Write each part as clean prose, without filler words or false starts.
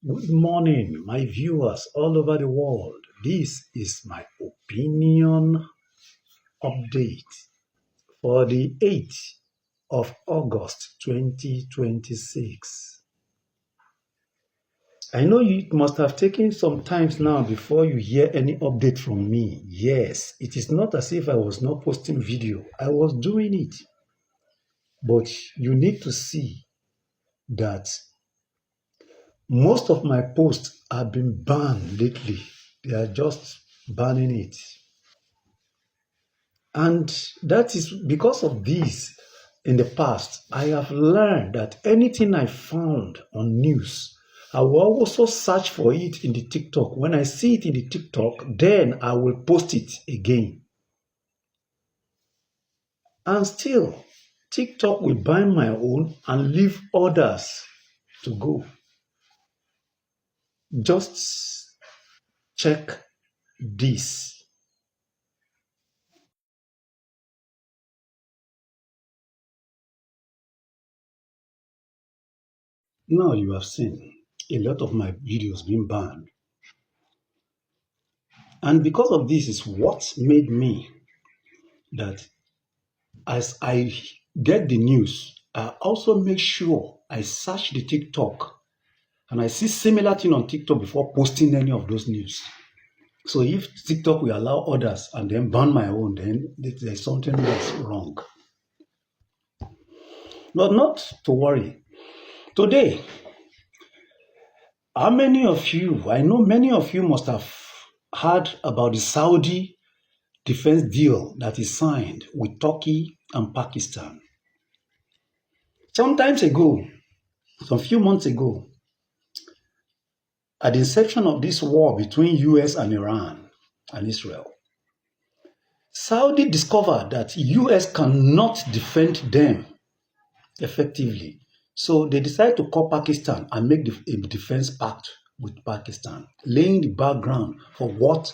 Good morning, my viewers all over the world. This is my opinion update for the 8th of August 2026. I know it must have taken some time now before you hear any update from me. Yes, it is not as if I was not posting video. I was doing it. But you need to see that most of my posts have been banned lately. They are just banning it. And that is because of this. In the past, I have learned that anything I found on news, I will also search for it in the TikTok. When I see it in the TikTok, then I will post it again. And still, TikTok will bind my own and leave others to go. Just check this. Now you have seen a lot of my videos being banned. And because of this is what made me that as I get the news, I also make sure I search the TikTok and I see similar thing on TikTok before posting any of those news. So if TikTok will allow others and then ban my own, then there's something that's wrong. But not to worry. Today, how many of you, I know many of you must have heard about the Saudi defense deal that is signed with Turkey and Pakistan. Some few months ago, at the inception of this war between US and Iran and Israel, Saudi discovered that US cannot defend them effectively. So they decided to call Pakistan and make a defense pact with Pakistan, laying the background for what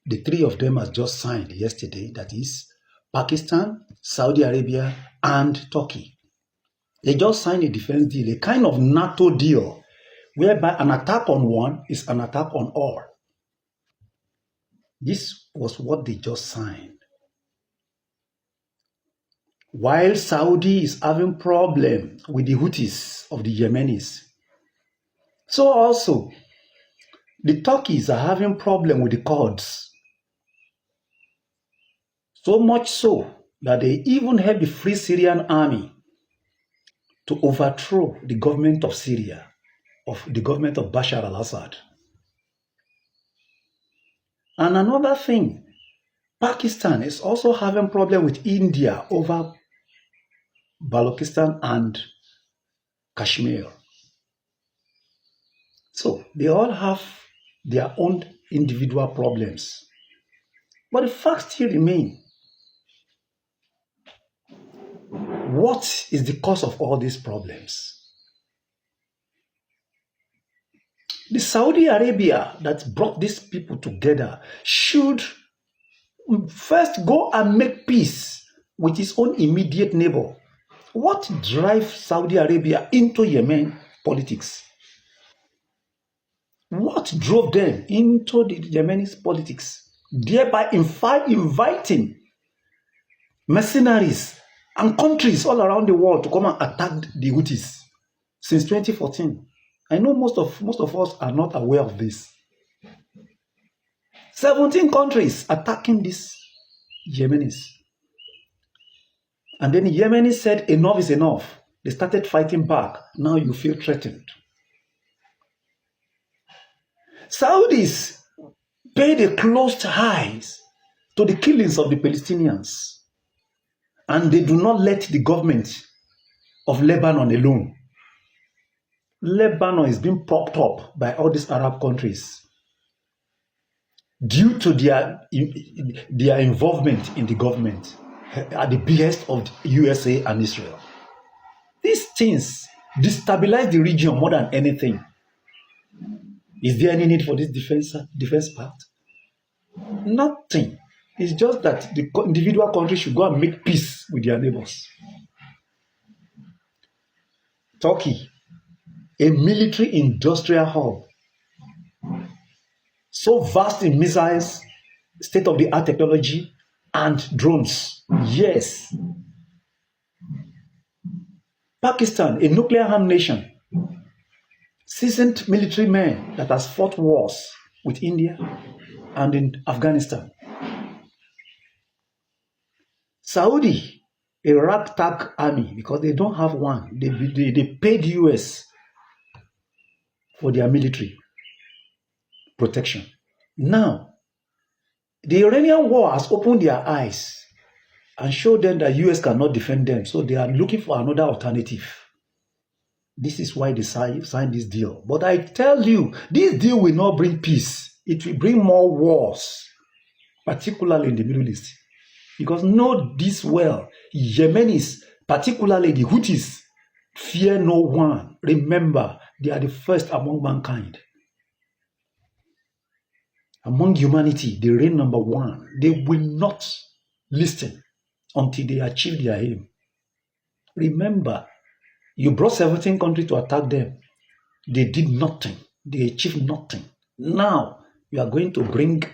the three of them has just signed yesterday, that is Pakistan, Saudi Arabia, and Turkey. They just signed a defense deal, a kind of NATO deal, whereby an attack on one is an attack on all. This was what they just signed. While Saudi is having problem with the Houthis of the Yemenis, so also the Turkeys are having problem with the Kurds. So much so that they even help the Free Syrian Army to overthrow the government of Syria, of the government of Bashar al-Assad. And another thing, Pakistan is also having problem with India over Balochistan and Kashmir. So they all have their own individual problems. But the fact still remains, what is the cause of all these problems? The Saudi Arabia that brought these people together should first go and make peace with its own immediate neighbor. What drives Saudi Arabia into Yemen politics? What drove them into the Yemeni politics? Thereby inviting mercenaries and countries all around the world to come and attack the Houthis since 2014. I know most of us are not aware of this. 17 countries attacking these Yemenis. And then the Yemenis said enough is enough. They started fighting back. Now you feel threatened. Saudis paid a closed eyes to the killings of the Palestinians. And they do not let the government of Lebanon alone. Lebanon is being propped up by all these Arab countries due to their involvement in the government at the behest of the USA and Israel. These things destabilize the region more than anything. Is there any need for this defense pact? Nothing. It's just that the individual countries should go and make peace with their neighbors. Turkey, a military industrial hub, so vast in missiles, state-of-the-art technology, and drones. Yes. Pakistan, a nuclear-armed nation, seasoned military men that has fought wars with India and in Afghanistan. Saudi, a ragtag army, because they don't have one. They paid US for their military protection. Now, the Iranian war has opened their eyes and showed them that US cannot defend them. So they are looking for another alternative. This is why they signed this deal. But I tell you, this deal will not bring peace. It will bring more wars, particularly in the Middle East. Because know this well, Yemenis, particularly the Houthis, fear no one. Remember, they are the first among mankind. Among humanity, they reign number one. They will not listen until they achieve their aim. Remember, you brought 17 countries to attack them. They did nothing. They achieved nothing. Now, you are going to bring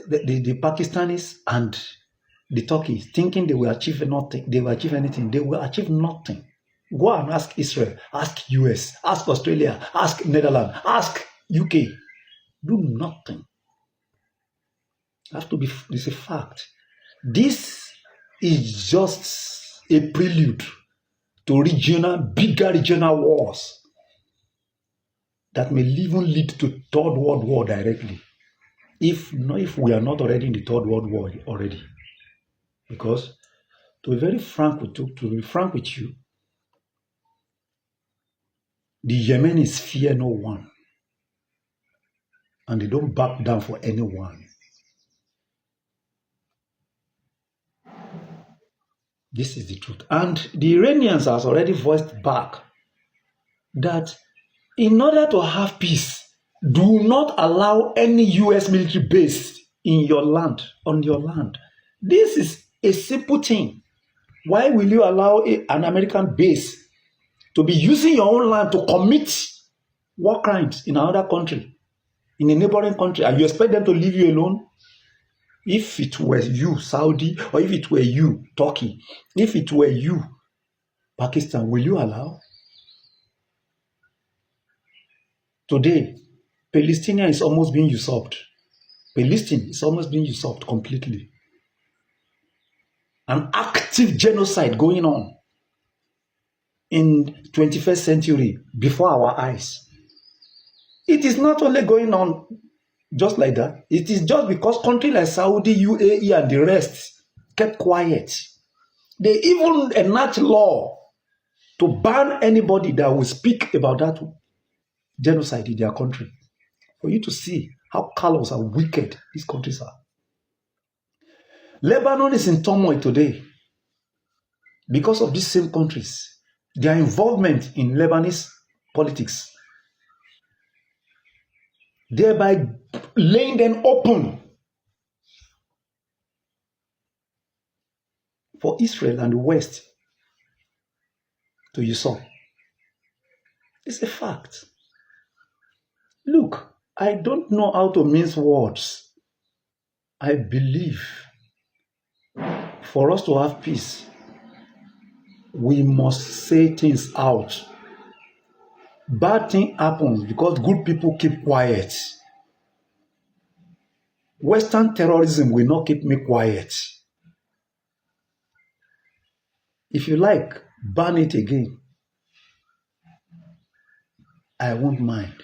the Pakistanis and the Turkeys thinking they will achieve nothing. They will achieve anything. They will achieve nothing. Go and ask Israel, ask US, ask Australia, ask Netherlands, ask UK. Do nothing. It's a fact. This is just a prelude to bigger regional wars that may even lead to Third World War directly. If we are not already in the Third World War already. Because to be frank with you, the Yemenis fear no one. And they don't back down for anyone. This is the truth. And the Iranians has already voiced back that in order to have peace, do not allow any US military base on your land. This is a simple thing. Why will you allow an American base to be using your own land to commit war crimes in another country, in a neighboring country, and you expect them to leave you alone? If it were you, Saudi, or if it were you, Turkey, if it were you, Pakistan, will you allow? Today, Palestine is almost being usurped. Palestine is almost being usurped completely. An active genocide going on in 21st century before our eyes. It is not only going on just like that. It is just because countries like Saudi, UAE, and the rest kept quiet. They even enact law to ban anybody that will speak about that genocide in their country. For you to see how callous and wicked these countries are. Lebanon is in turmoil today because of these same countries. Their involvement in Lebanese politics, thereby laying them open for Israel and the West to usurp. It's a fact. Look, I don't know how to mince words. I believe for us to have peace, we must say things out. Bad thing happens because good people keep quiet. Western terrorism will not keep me quiet. If you like, ban it again. I won't mind.